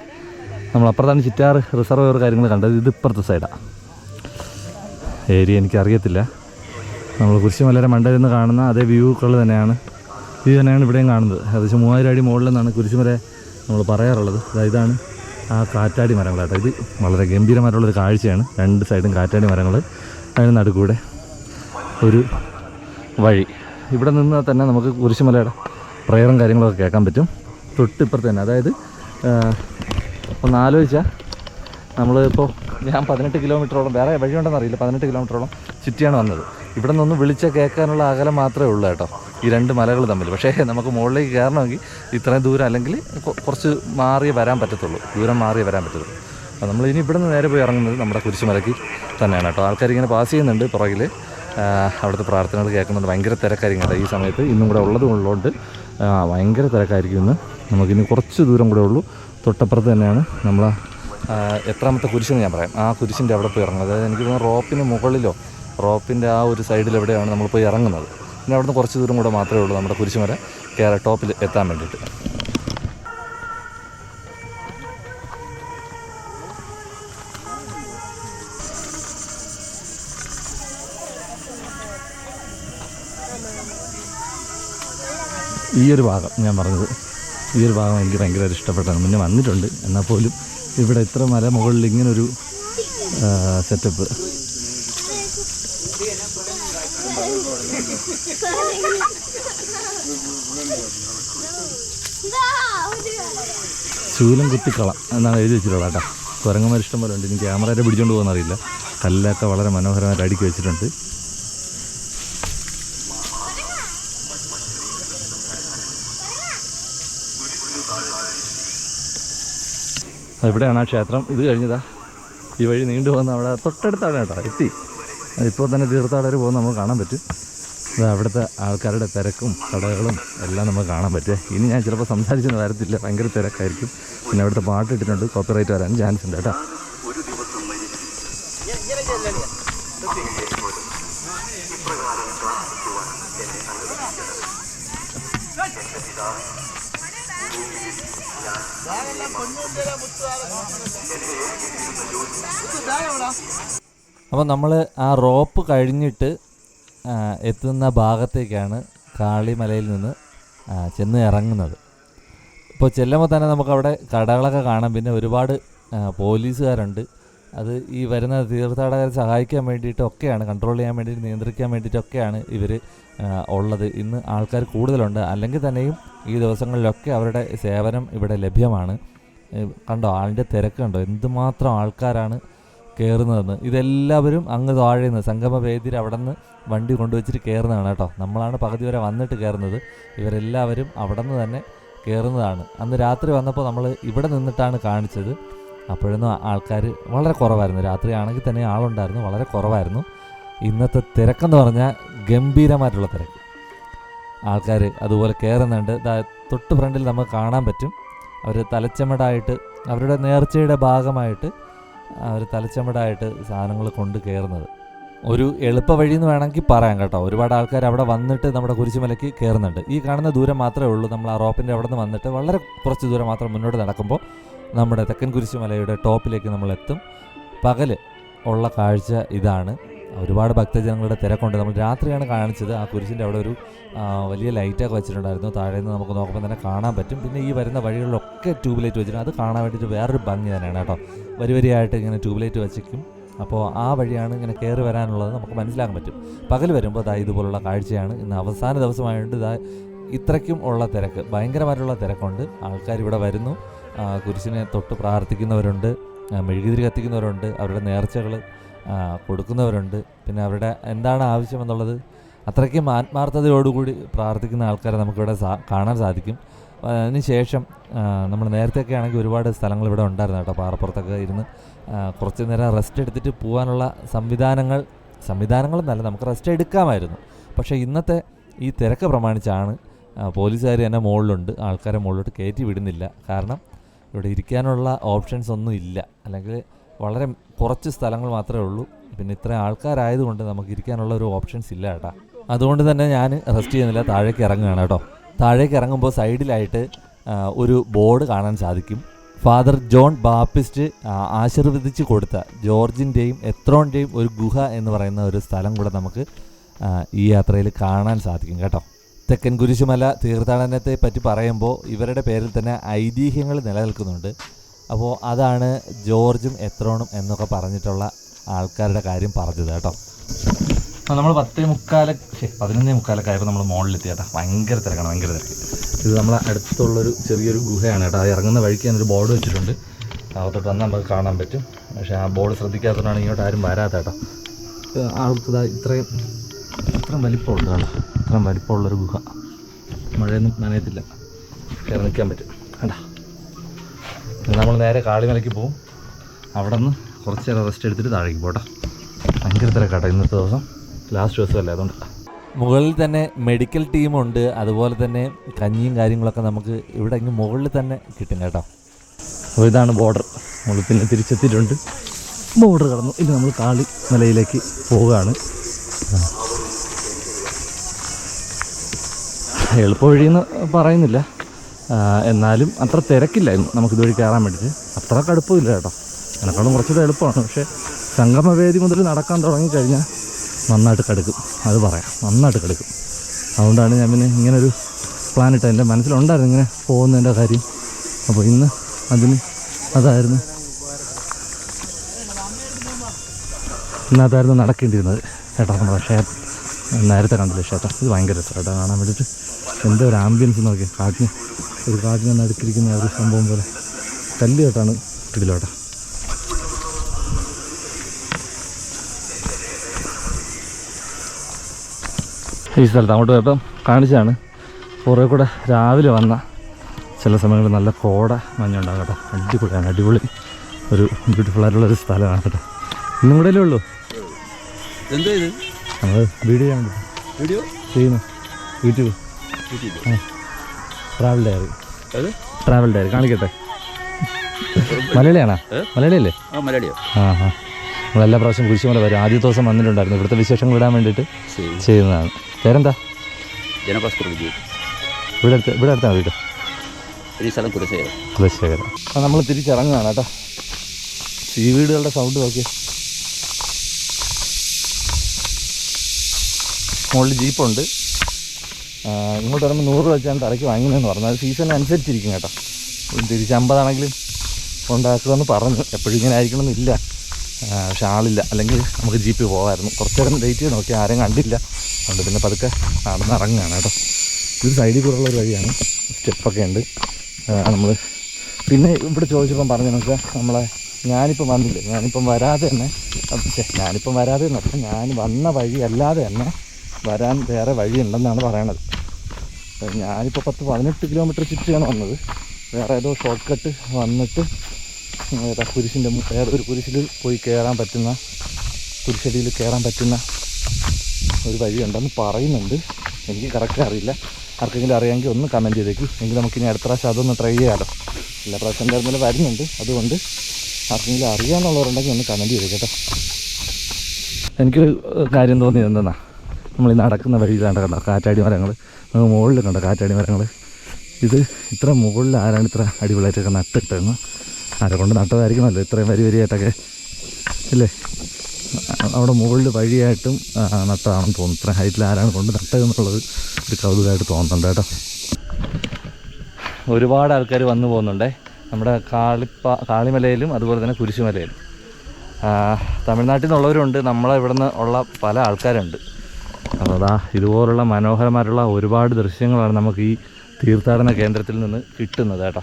നമ്മളപ്പുറത്താണ് ചിറ്റാർ റിസർവോയർ കാര്യങ്ങൾ കണ്ടത്. ഇതിപ്പുറത്തെ സൈഡാണ്. ഏരിയ എനിക്കറിയത്തില്ല. നമ്മൾ കുരിശുമലയുടെ മണ്ടയിൽ നിന്ന് കാണുന്ന അതേ വ്യൂകൾ തന്നെയാണ് ഇവിടെയും കാണുന്നത്. ഏകദേശം 3000 അടി മുകളിൽ നിന്നാണ് കുരിശുമല നമ്മൾ പറയാറുള്ളത്. ഇതാണ് ആ കാറ്റാടി മരങ്ങൾ കേട്ടോ. ഇത് വളരെ ഗംഭീരമായിട്ടുള്ളൊരു കാഴ്ചയാണ്. രണ്ട് സൈഡും കാറ്റാടി മരങ്ങൾ, അതിന് നടുക്കൂടെ ഒരു വഴി. ഇവിടെ നിന്ന് തന്നെ നമുക്ക് കുരിശുമലയുടെ പ്രയറും കാര്യങ്ങളൊക്കെ കേൾക്കാൻ പറ്റും. തൊട്ടിപ്പുറത്ത് തന്നെ, അതായത് ഒന്ന് ആലോചിച്ചാൽ നമ്മളിപ്പോൾ ഞാൻ 18 കിലോമീറ്ററോളം, വേറെ വഴിയുണ്ടെന്ന് അറിയില്ല, 18 കിലോമീറ്ററോളം ചുറ്റിയാണ് വന്നത്. ഇവിടെ നിന്നൊന്ന് വിളിച്ചാൽ കേൾക്കാനുള്ള അകലം മാത്രമേ ഉള്ളൂ കേട്ടോ, ഈ രണ്ട് മലകൾ തമ്മിൽ. പക്ഷേ നമുക്ക് മുകളിലേക്ക് കയറണമെങ്കിൽ ഇത്രയും ദൂരം, അല്ലെങ്കിൽ കുറച്ച് മാറിയേ വരാൻ പറ്റത്തുള്ളൂ, ദൂരം മാറിയേ വരാൻ പറ്റത്തുള്ളൂ. അപ്പോൾ നമ്മളിനി ഇവിടെ നിന്ന് നേരെ പോയി ഇറങ്ങുന്നത് നമ്മുടെ കുരിശുമലയ്ക്ക് തന്നെയാണ് കേട്ടോ. ആൾക്കാരിങ്ങനെ പാസ് ചെയ്യുന്നുണ്ട് പുറകിൽ. അവിടുത്തെ പ്രാർത്ഥനകൾ കേൾക്കുന്നുണ്ട്. ഭയങ്കര തിരക്കായിരിക്കും കേട്ടോ ഈ സമയത്ത്. ഇന്നും കൂടെ ഉള്ളതുകൊണ്ട് ഭയങ്കര തിരക്കായിരിക്കും ഇന്ന്. നമുക്കിനി കുറച്ച് ദൂരം കൂടെ ഉള്ളൂ. തൊട്ടപ്പുറത്ത് തന്നെയാണ് നമ്മൾ എത്രാമത്തെ കുരിശെന്ന് ഞാൻ പറയാം. ആ കുരിശിൻ്റെ അവിടെ പോയി ഇറങ്ങുന്നത്. അതായത് എനിക്ക് തോന്നുന്നു റോപ്പിന് മുകളിലോ റോപ്പിൻ്റെ ആ ഒരു സൈഡിൽ എവിടെയാണ് നമ്മൾ പോയി ഇറങ്ങുന്നത്. പിന്നെ അവിടുന്ന് കുറച്ച് ദൂരം കൂടെ മാത്രമേ ഉള്ളൂ നമ്മുടെ കുരിശുമല ടോപ്പിൽ എത്താൻ വേണ്ടിയിട്ട്. ഈ ഒരു ഭാഗം ഞാൻ പറഞ്ഞത്, ഈ ഒരു ഭാഗം എനിക്ക് ഭയങ്കരമായിട്ട് ഇഷ്ടപ്പെട്ടാണ്. മുന്നേ വന്നിട്ടുണ്ട്, എന്നാൽ പോലും ഇവിടെ ഇത്ര മല മുകളിൽ ഇങ്ങനൊരു സെറ്റപ്പ് ശൂലം കുത്തിക്കളം എന്നാണ് എഴുതി വെച്ചിട്ടുള്ളത് കേട്ടോ. കുരങ്ങന്മാർ ഇഷ്ടം പോലെ ഉണ്ട്. ഇനി ക്യാമറയുടെ പിടിച്ചുകൊണ്ട് പോകുന്നറിയില്ല. കല്ലൊക്കെ വളരെ മനോഹരമായിട്ട് അടുക്കി വെച്ചിട്ടുണ്ട്. ഇവിടെയാണ് ആ ക്ഷേത്രം. ഇത് കഴിഞ്ഞതാ ഈ വഴി നീണ്ടു പോകുന്ന അവിടെ തൊട്ടടുത്താണ് കേട്ടോ, എത്തി. ഇപ്പോൾ തന്നെ തീർത്ഥാടകർ പോകുന്ന നമുക്ക് കാണാൻ പറ്റും. അവിടുത്തെ ആൾക്കാരുടെ തിരക്കും കടകളും എല്ലാം നമുക്ക് കാണാൻ പറ്റും. ഇനി ഞാൻ ചിലപ്പോൾ സംസാരിച്ചൊന്നും വരത്തില്ല, ഭയങ്കര തിരക്കായിരിക്കും. പിന്നെ അവിടുത്തെ പാട്ട് ഇട്ടിട്ടുണ്ട്, കോപ്പിറൈറ്റ് വരാൻ ചാൻസ് ഉണ്ട് കേട്ടോ. അപ്പോൾ നമ്മൾ ആ റോപ്പ് കഴിഞ്ഞിട്ട് എത്തുന്ന ഭാഗത്തേക്കാണ് കാളിമലയിൽ നിന്ന് ചെന്ന് ഇറങ്ങുന്നത്. ഇപ്പോൾ ചെല്ലുമ്പോൾ തന്നെ നമുക്കവിടെ കടകളൊക്കെ കാണാം. പിന്നെ ഒരുപാട് പോലീസുകാരുണ്ട്. അത് ഈ വരുന്ന തീർത്ഥാടകരെ സഹായിക്കാൻ വേണ്ടിയിട്ടൊക്കെയാണ്, കൺട്രോൾ ചെയ്യാൻ വേണ്ടിയിട്ട്, നിയന്ത്രിക്കാൻ വേണ്ടിയിട്ടൊക്കെയാണ് ഇവർ ഉള്ളത്. ഇന്ന് ആൾക്കാർ കൂടുതലുണ്ട്. അല്ലെങ്കിൽ തന്നെയും ഈ ദിവസങ്ങളിലൊക്കെ അവരുടെ സേവനം ഇവിടെ ലഭ്യമാണ്. കണ്ടോ ആളിൻ്റെ തിരക്ക് കണ്ടോ, എന്തുമാത്രം ആൾക്കാരാണ് കയറുന്നതെന്ന്. ഇതെല്ലാവരും അങ്ങ് താഴെ നിന്ന് സംഗമവേദിയിൽ അവിടെ നിന്ന് വണ്ടി കൊണ്ടുവച്ചിട്ട് കയറുന്നതാണ് കേട്ടോ. നമ്മളാണ് പകുതി വരെ വന്നിട്ട് കയറുന്നത്. ഇവരെല്ലാവരും അവിടെ നിന്ന് തന്നെ കയറുന്നതാണ്. അന്ന് രാത്രി വന്നപ്പോൾ നമ്മൾ ഇവിടെ നിന്നിട്ടാണ് കാണിച്ചത്. അപ്പോഴൊന്നും ആൾക്കാർ വളരെ കുറവായിരുന്നു. രാത്രി ആണെങ്കിൽ തന്നെ ആളുണ്ടായിരുന്നു, വളരെ കുറവായിരുന്നു. ഇന്നത്തെ തിരക്കെന്ന് പറഞ്ഞാൽ ഗംഭീരമായിട്ടുള്ള തിരക്ക്. ആൾക്കാർ അതുപോലെ കയറുന്നുണ്ട്. തൊട്ട് ഫ്രണ്ടിൽ നമുക്ക് കാണാൻ പറ്റും. അവർ തലച്ചമടായിട്ട് അവരുടെ നേർച്ചയുടെ ഭാഗമായിട്ട് അവർ തലച്ചമടായിട്ട് സാധനങ്ങൾ കൊണ്ട് കയറുന്നത് ഒരു എളുപ്പ വഴി എന്ന് വേണമെങ്കിൽ പറയാം കേട്ടോ. ഒരുപാട് ആൾക്കാർ അവിടെ വന്നിട്ട് നമ്മുടെ കുരിശുമലയ്ക്ക് കയറുന്നുണ്ട്. ഈ കാണുന്ന ദൂരം മാത്രമേ ഉള്ളൂ. നമ്മൾ ആ റോപ്പിൻ്റെ അവിടെ നിന്ന് വന്നിട്ട് വളരെ കുറച്ച് ദൂരം മാത്രം മുന്നോട്ട് നടക്കുമ്പോൾ നമ്മുടെ തെക്കൻ കുരിശുമലയുടെ ടോപ്പിലേക്ക് നമ്മൾ എത്തും. പകൽ ഉള്ള കാഴ്ച ഇതാണ്. ഒരുപാട് ഭക്തജനങ്ങളുടെ തിരക്കുണ്ട്. നമ്മൾ രാത്രിയാണ് കാണിച്ചത്. ആ കുരിശിൻ്റെ അവിടെ ഒരു വലിയ ലൈറ്റൊക്കെ വെച്ചിട്ടുണ്ടായിരുന്നു. താഴെ നിന്ന് നമുക്ക് നോക്കുമ്പോൾ തന്നെ കാണാൻ പറ്റും. പിന്നെ ഈ വരുന്ന വഴികളിലൊക്കെ ട്യൂബ് ലൈറ്റ് വെച്ചിട്ടുണ്ട്. അത് കാണാൻ വേണ്ടിയിട്ട് വേറൊരു ഭംഗി തന്നെയാണ് കേട്ടോ. വരിയായിട്ട് ഇങ്ങനെ ട്യൂബ് ലൈറ്റ് വെച്ചിരിക്കും. അപ്പോൾ ആ വഴിയാണ് ഇങ്ങനെ കയറി വരാനുള്ളത് നമുക്ക് മനസ്സിലാക്കാൻ പറ്റും. പകൽ വരുമ്പോൾ ഇതുപോലുള്ള കാഴ്ചയാണ്. ഇന്ന് അവസാന ദിവസമായതുകൊണ്ട് ഇത്രയ്ക്കും ഉള്ള തിരക്ക്, ഭയങ്കരമായിട്ടുള്ള തിരക്കുണ്ട്. ആൾക്കാർ ഇവിടെ വരുന്നു. കുരിശിനെ തൊട്ട് പ്രാർത്ഥിക്കുന്നവരുണ്ട്, മെഴുകുതിരി കത്തിക്കുന്നവരുണ്ട്, അവരുടെ നേർച്ചകൾ കൊടുക്കുന്നവരുണ്ട്. പിന്നെ അവരുടെ എന്താണ് ആവശ്യമെന്നുള്ളത് അത്രയ്ക്കും ആത്മാർത്ഥതയോടുകൂടി പ്രാർത്ഥിക്കുന്ന ആൾക്കാരെ നമുക്കിവിടെ കാണാൻ സാധിക്കും. അതിനുശേഷം നമ്മൾ നേരത്തെയൊക്കെ ആണെങ്കിൽ ഒരുപാട് സ്ഥലങ്ങൾ ഇവിടെ ഉണ്ടായിരുന്നു കേട്ടോ. പാറപ്പുറത്തൊക്കെ ഇരുന്ന് കുറച്ച് നേരം റെസ്റ്റ് എടുത്തിട്ട് പോകാനുള്ള സംവിധാനങ്ങളെന്നല്ല, നമുക്ക് റെസ്റ്റ് എടുക്കാമായിരുന്നു. പക്ഷേ ഇന്നത്തെ ഈ തിരക്ക് പ്രമാണിച്ചാണ് പോലീസുകാർ തന്നെ മുകളിലുണ്ട്. ആൾക്കാരെ മുകളിലോട്ട് കയറ്റി വിടുന്നില്ല. കാരണം ഇവിടെ ഇരിക്കാനുള്ള ഓപ്ഷൻസ് ഒന്നും ഇല്ല. അല്ലെങ്കിൽ വളരെ കുറച്ച് സ്ഥലങ്ങൾ മാത്രമേ ഉള്ളൂ. പിന്നെ ഇത്രയും ആൾക്കാരായതുകൊണ്ട് നമുക്ക് ഇരിക്കാനുള്ള ഒരു ഓപ്ഷൻസ് ഇല്ല കേട്ടോ. അതുകൊണ്ട് തന്നെ ഞാൻ റെസ്റ്റ് ചെയ്യുന്നില്ല, താഴേക്ക് ഇറങ്ങുകയാണ് കേട്ടോ. താഴേക്ക് ഇറങ്ങുമ്പോൾ സൈഡിലായിട്ട് ഒരു ബോർഡ് കാണാൻ സാധിക്കും. ഫാദർ ജോൺ ബാപ്റ്റിസ്റ്റ് ആശീർവദിച്ച് കൊടുത്ത ജോർജിൻ്റെയും എത്രോൻ്റെയും ഒരു ഗുഹ എന്ന് പറയുന്ന ഒരു സ്ഥലം കൂടെ നമുക്ക് ഈ യാത്രയിൽ കാണാൻ സാധിക്കും കേട്ടോ. തെക്കൻ കുരിശുമല തീർത്ഥാടനത്തെ പറ്റി പറയുമ്പോൾ ഇവരുടെ പേരിൽ തന്നെ ഐതിഹ്യങ്ങൾ നിലനിൽക്കുന്നുണ്ട്. അപ്പോൾ അതാണ് ജോർജും എത്രോണും എന്നൊക്കെ പറഞ്ഞിട്ടുള്ള ആൾക്കാരുടെ കാര്യം പറഞ്ഞത് കേട്ടോ. നമ്മൾ 11:45 ആയപ്പോൾ നമ്മൾ മുകളിലെത്തി കേട്ടോ. ഭയങ്കര തിരക്കാണ്. ഇത് നമ്മളെ അടുത്തുള്ളൊരു ചെറിയൊരു ഗുഹയാണ് കേട്ടോ. അത് ഇറങ്ങുന്ന വഴിക്ക് ഞാനൊരു ബോർഡ് വെച്ചിട്ടുണ്ട്. അകത്തോട്ട് വന്നാൽ നമുക്ക് കാണാൻ പറ്റും. പക്ഷേ ആ ബോർഡ് ശ്രദ്ധിക്കാത്തതുകൊണ്ടാണ് ഇങ്ങോട്ട് ആരും വരാത്ത കേട്ടോ. ആൾക്ക് ഇത്രയും വലിപ്പമുണ്ട് കേട്ടോ. ഇത്രയും വലിപ്പമുള്ളൊരു ഗുഹ. മഴയൊന്നും നനയത്തില്ല, കയറി നിൽക്കാൻ പറ്റും കേട്ടോ. നമ്മൾ നേരെ കാളിമലയ്ക്ക് പോകും. അവിടെ നിന്ന് കുറച്ച് നേരം റെസ്റ്റ് എടുത്തിട്ട് താഴേക്ക് പോട്ടെ. ഭയങ്കര തിരക്കാട്ടോ ഇന്നത്തെ ദിവസം, ലാസ്റ്റ് ദിവസമല്ലേ, അതുകൊണ്ട്. മുകളിൽ തന്നെ മെഡിക്കൽ ടീമുണ്ട്. അതുപോലെ തന്നെ കഞ്ഞിയും കാര്യങ്ങളൊക്കെ നമുക്ക് ഇവിടെ ഇങ്ങ് മുകളിൽ തന്നെ കിട്ടും കേട്ടോ. അപ്പോൾ ഇതാണ് ബോർഡർ. നമ്മൾ പിന്നെ തിരിച്ചെത്തിയിട്ടുണ്ട്. ബോർഡർ കടന്നു. ഇനി നമ്മൾ കാളിമലയിലേക്ക് പോവുകയാണ്. എളുപ്പ വഴിയെന്ന് പറയുന്നില്ല, എന്നാലും അത്ര തിരക്കില്ലായിരുന്നു നമുക്കിതുവഴി കയറാൻ വേണ്ടിയിട്ട്. അത്ര കടുപ്പമില്ല കേട്ടോ. എന്നെക്കാളും കുറച്ചുകൂടെ എളുപ്പമാണ്. പക്ഷേ സംഗമവേദി മുതൽ നടക്കാൻ തുടങ്ങിക്കഴിഞ്ഞാൽ നന്നായിട്ട് കടുക്കും, അത് പറയാം, നന്നായിട്ട് കടുക്കും. അതുകൊണ്ടാണ് ഞാൻ പിന്നെ ഇങ്ങനൊരു പ്ലാനിട്ട് എൻ്റെ മനസ്സിലുണ്ടായിരുന്നു ഇങ്ങനെ പോകുന്നതിൻ്റെ കാര്യം. അപ്പോൾ ഇന്ന് അതായിരുന്നു നടക്കേണ്ടിയിരുന്നത്. ചേട്ടാ നമ്മുടെ ക്ഷേത്രം നേരത്തെ കണ്ടില്ലേ ക്ഷേത്രം, ഇത് ഭയങ്കര രസമായിട്ടാണ് കാണാൻ വേണ്ടിയിട്ട്. എൻ്റെ ഒരു ആംബിയൻസ് നോക്കിയാൽ കാട്ടിന് നടുക്കിരിക്കുന്ന ഒരു സംഭവം പോലെ കല്ല് കേട്ടാണ് ഇതിലോട്ടാ. ഈ സ്ഥലത്ത് അങ്ങോട്ട് പോയപ്പം കാണിച്ചാണ്. പുറകെ കൂടെ രാവിലെ വന്ന ചില സമയങ്ങളിൽ നല്ല കോട മഞ്ഞുണ്ടാകും കേട്ടോ. അടിപൊളി ഒരു ബ്യൂട്ടിഫുൾ ആയിട്ടുള്ളൊരു സ്ഥലമാണ് കേട്ടോ. ഇന്നും കൂടെയല്ലേ ഉള്ളൂ എന്താ ഇത്? നമ്മൾ വീഡിയോ ചെയ്യുന്നു യൂട്യൂബ് ട്രാവൽ ഡയറി കാണിക്കട്ടെ. മലയാളിയാണോ? മലയാളിയല്ലേ? നമ്മളെല്ലാ പ്രാവശ്യം കുരിശുമല വരും. ആദ്യത്തെ ദിവസം വന്നിട്ടുണ്ടായിരുന്നു. ഇവിടുത്തെ വിശേഷങ്ങൾ ഇടാൻ വേണ്ടിയിട്ട് ചെയ്യുന്നതാണ്. പേരെന്താ? ഇവിടെ അടുത്താണ് വീട്. കുലശേഖരം. അപ്പം നമ്മൾ തിരിച്ചിറങ്ങുകയാണ് കേട്ടോ. ഈ വീടുകളുടെ സൗണ്ട് നോക്കി. മുകളിൽ ജീപ്പുണ്ട്. ഇങ്ങോട്ട് വരുമ്പോൾ 100 രൂപ വെച്ചാണ് തലയ്ക്ക് വാങ്ങുന്നതെന്ന് പറഞ്ഞു. അത് സീസണിനനുസരിച്ചിരിക്കും കേട്ടോ. തിരിച്ച് 50 ആണെങ്കിലും ഉണ്ടാക്കുമെന്ന് പറഞ്ഞു. എപ്പോഴും ഇങ്ങനെ ആയിരിക്കണമെന്നില്ല. പക്ഷെ ആളില്ല, അല്ലെങ്കിൽ നമുക്ക് ജീപ്പിൽ പോകാമായിരുന്നു. കുറച്ച് നേരം വെയിറ്റ് ചെയ്ത് നോക്കി, ആരും കണ്ടില്ല. അതുകൊണ്ട് പിന്നെ പതുക്കെ നടന്നിറങ്ങുകയാണ് കേട്ടോ. ഇത് സൈഡിൽ കൂടെയുള്ള ഒരു വഴിയാണ്, സ്റ്റെപ്പൊക്കെ ഉണ്ട്. നമ്മൾ പിന്നെ ഇവിടെ ചോദിച്ചപ്പം പറഞ്ഞു നോക്കുക, ഞാനിപ്പം വന്നില്ലേ, ഞാനിപ്പം വരാതെ എന്നല്ല, ഞാൻ വന്ന വഴി അല്ലാതെ തന്നെ വരാൻ വേറെ വഴിയുണ്ടെന്നാണ് പറയണത്. ഞാനിപ്പോൾ 10-18 കിലോമീറ്റർ ചുറ്റിയാണ് വന്നത്. വേറെ ഏതോ ഷോർട്ട് കട്ട് വന്നിട്ട് കുരിശിൻ്റെ വേറൊരു കുരിശിൽ പോയി കുരിശടിയിൽ കയറാൻ പറ്റുന്ന ഒരു വഴിയുണ്ടെന്ന് പറയുന്നുണ്ട്. എനിക്ക് കറക്റ്റ് അറിയില്ല. ആർക്കെങ്കിലും അറിയാമെങ്കിൽ ഒന്ന് കമൻറ്റ് ചെയ്തേക്ക്. എങ്കിൽ നമുക്കിനി അടുത്ത പ്രാവശ്യം അതൊന്ന് ട്രൈ ചെയ്യാമല്ലോ. എല്ലാ പ്രാവശ്യം എന്തായിരുന്നാലും വരുന്നുണ്ട്. അതുകൊണ്ട് ആർക്കെങ്കിലും അറിയാമെന്നുള്ളവരുണ്ടെങ്കിൽ ഒന്ന് കമൻറ്റ് ചെയ്തേക്ക് കേട്ടോ. എനിക്കൊരു കാര്യം തോന്നിയത് എന്തെന്നാ, നമ്മൾ ഈ നടക്കുന്ന വഴിയിലാണ്ട് കണ്ടോ കാറ്റാടി മരങ്ങൾ, നമുക്ക് മുകളിൽ കണ്ടോ കാറ്റാടി മരങ്ങൾ. ഇത് ഇത്ര മുകളിൽ ആരാണ് ഇത്ര അടിപൊളിയായിട്ടൊക്കെ നട്ടിട്ടെന്ന്? ആരെ കൊണ്ട് നട്ടതായിരിക്കണമല്ലോ ഇത്രയും വരിയായിട്ടൊക്കെ ഇല്ലേ? അവിടെ മുകളിൽ വഴിയായിട്ടും നട്ടതാണെന്ന് തോന്നുന്നു. ഇത്ര ഹൈറ്റിൽ ആരാണ് കൊണ്ട് നട്ടതെന്നുള്ളത് ഒരു കൗതുകമായിട്ട് തോന്നുന്നുണ്ട് കേട്ടോ. ഒരുപാട് ആൾക്കാർ വന്നു പോകുന്നുണ്ടേ നമ്മുടെ കാളിമലയിലും അതുപോലെ തന്നെ കുരിശുമലയിലും. തമിഴ്നാട്ടിൽ നിന്നുള്ളവരുണ്ട്, നമ്മളെ ഇവിടെ നിന്ന് ഉള്ള പല ആൾക്കാരുണ്ട്. അപ്പോൾ ഇതുപോലുള്ള മനോഹരമായിട്ടുള്ള ഒരുപാട് ദൃശ്യങ്ങളാണ് നമുക്ക് ഈ തീർത്ഥാടന കേന്ദ്രത്തിൽ നിന്ന് കിട്ടുന്നത് കേട്ടോ.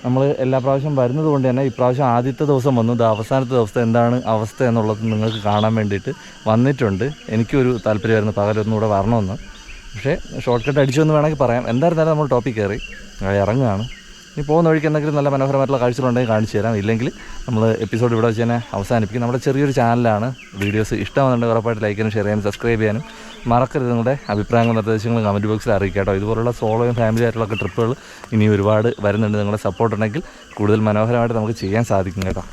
നമ്മൾ എല്ലാ പ്രാവശ്യം വരുന്നത് കൊണ്ട് തന്നെ ഇപ്രാവശ്യം ആദ്യത്തെ ദിവസം വന്നു. അവസാനത്തെ ദിവസത്തെ എന്താണ് അവസ്ഥ എന്നുള്ളത് നിങ്ങൾക്ക് കാണാൻ വേണ്ടിയിട്ട് വന്നിട്ടുണ്ട്. എനിക്കൊരു താല്പര്യമായിരുന്നു പകലൊന്നുകൂടെ വരണമെന്ന്. പക്ഷേ ഷോർട്ട് കട്ട് അടിച്ചു എന്ന് വേണമെങ്കിൽ പറയാം. എന്തായിരുന്നാലും നമ്മൾ ടോപ്പിൽ കയറി ഇറങ്ങുകയാണ്. ഇനി പോകുന്ന വഴിക്ക് എന്തെങ്കിലും നല്ല മനോഹരമായിട്ടുള്ള കാഴ്ചകളുണ്ടെങ്കിൽ കാണിച്ചു തരാം. ഇല്ലെങ്കിൽ നമ്മൾ എപ്പിസോഡ് ഇവിടെ വെച്ച് തന്നെ അവസാനിപ്പിക്കും. നമ്മുടെ ചെറിയൊരു ചാനലാണ്. വീഡിയോസ് ഇഷ്ടമാകുന്നുണ്ടെങ്കിൽ ഉറപ്പായിട്ട് ലൈക്ക് ചെയ്യാനും ഷെയർ ചെയ്യാനും സബ്സ്ക്രൈബ് ചെയ്യാനും മറക്കരുത്. നിങ്ങളുടെ അഭിപ്രായങ്ങളും നിർദ്ദേശങ്ങളും കമൻറ്റ് ബോക്സിൽ അറിയിക്കാം കേട്ടോ. ഇതുപോലുള്ള സോളോയും ഫാമിലി ആയിട്ടുള്ള ട്രിപ്പുകൾ ഇനി ഒരുപാട് വരുന്നുണ്ട്. നിങ്ങളുടെ സപ്പോർട്ട് ഉണ്ടെങ്കിൽ കൂടുതൽ മനോഹരമായിട്ട് നമുക്ക് ചെയ്യാൻ സാധിക്കും കേട്ടോ.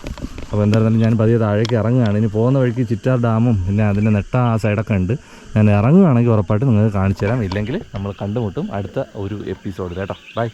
അപ്പോൾ എന്തായിരുന്നാലും ഞാൻ പതിയെ താഴേക്ക് ഇറങ്ങുകയാണ്. ഇനി പോകുന്ന വഴിക്ക് ചിറ്റാർ ഡാമും പിന്നെ അതിൻ്റെ നെട്ട ആ സൈഡൊക്കെ ഉണ്ട്. ഞാൻ ഇറങ്ങുകയാണെങ്കിൽ ഉറപ്പായിട്ട് നിങ്ങൾക്ക് കാണിച്ചു തരാം. ഇല്ലെങ്കിൽ നമ്മൾ കണ്ടുമുട്ടും അടുത്ത ഒരു എപ്പിസോഡിൽ കേട്ടോ. ബൈ.